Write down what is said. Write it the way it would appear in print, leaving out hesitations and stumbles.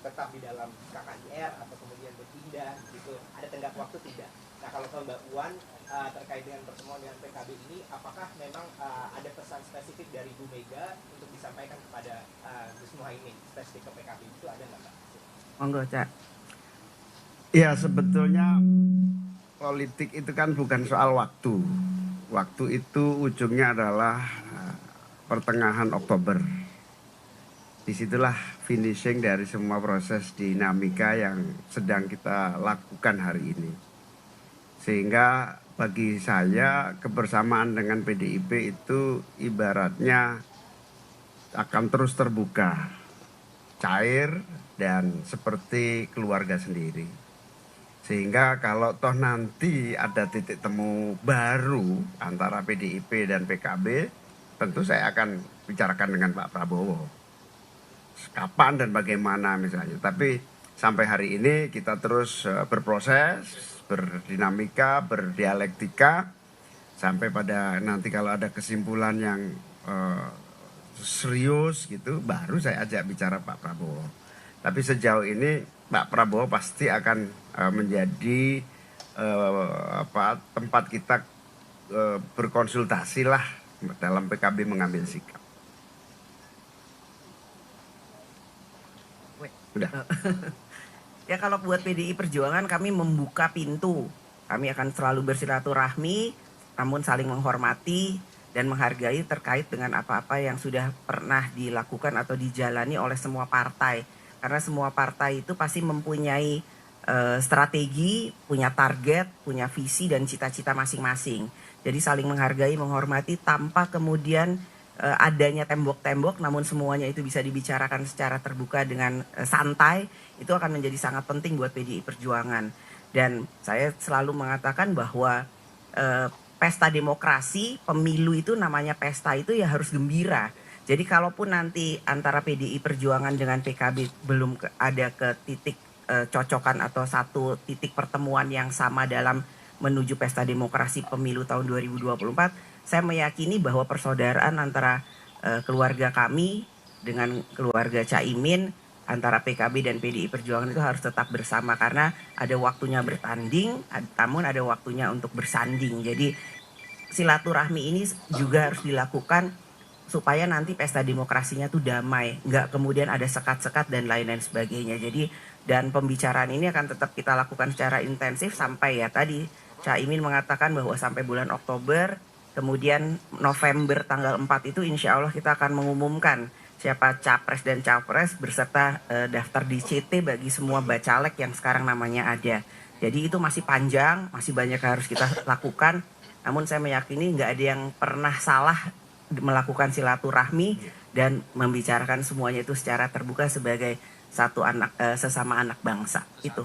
tetap di dalam KKIR atau kemudian berpindah gitu, ada tenggat waktu tidak? Nah kalau ke Mbak Puan terkait dengan pertemuan dengan PKB ini, apakah memang ada pesan spesifik dari Bu Mega untuk disampaikan kepada Gus Muhaimin spesifik ke PKB, itu ada nggak Mbak? Monggo Cak. Ya sebetulnya politik itu kan bukan soal waktu. Waktu itu ujungnya adalah pertengahan Oktober. Disitulah finishing dari semua proses dinamika yang sedang kita lakukan hari ini. Sehingga bagi saya kebersamaan dengan PDIP itu ibaratnya akan terus terbuka, cair dan seperti keluarga sendiri. Sehingga kalau toh nanti ada titik temu baru antara PDIP dan PKB, tentu saya akan bicarakan dengan Pak Prabowo. Kapan dan bagaimana misalnya. Tapi sampai hari ini kita terus berproses, berdinamika, berdialektika. Sampai pada nanti kalau ada kesimpulan yang serius gitu, baru saya ajak bicara Pak Prabowo. Tapi sejauh ini Pak Prabowo pasti akan menjadi tempat kita berkonsultasi lah dalam PKB mengambil sikap. Udah. Ya kalau buat PDI Perjuangan kami membuka pintu. Kami akan selalu bersilaturahmi, namun saling menghormati dan menghargai terkait dengan apa-apa yang sudah pernah dilakukan atau dijalani oleh semua partai. Karena semua partai itu pasti mempunyai strategi, punya target, punya visi dan cita-cita masing-masing. Jadi saling menghargai, menghormati tanpa kemudian adanya tembok-tembok, namun semuanya itu bisa dibicarakan secara terbuka dengan santai. Itu akan menjadi sangat penting buat PDI Perjuangan. Dan saya selalu mengatakan bahwa pesta demokrasi, pemilu itu namanya pesta itu ya harus gembira. Jadi kalaupun nanti antara PDI Perjuangan dengan PKB belum ada ke titik cocokan atau satu titik pertemuan yang sama dalam menuju pesta demokrasi pemilu tahun 2024, saya meyakini bahwa persaudaraan antara keluarga kami dengan keluarga Caimin, antara PKB dan PDI Perjuangan itu harus tetap bersama karena ada waktunya bertanding, namun ada waktunya untuk bersanding. Jadi silaturahmi ini juga harus dilakukan supaya nanti pesta demokrasinya tuh damai, nggak kemudian ada sekat-sekat dan lain-lain sebagainya. Jadi dan pembicaraan ini akan tetap kita lakukan secara intensif sampai ya tadi Caimin mengatakan bahwa sampai bulan Oktober, kemudian November tanggal 4 itu insya Allah kita akan mengumumkan siapa capres dan cawapres beserta daftar DCT bagi semua bacalek yang sekarang namanya ada. Jadi itu masih panjang, masih banyak yang harus kita lakukan. Namun saya meyakini nggak ada yang pernah salah melakukan silaturahmi dan membicarakan semuanya itu secara terbuka sebagai satu anak sesama anak bangsa itu.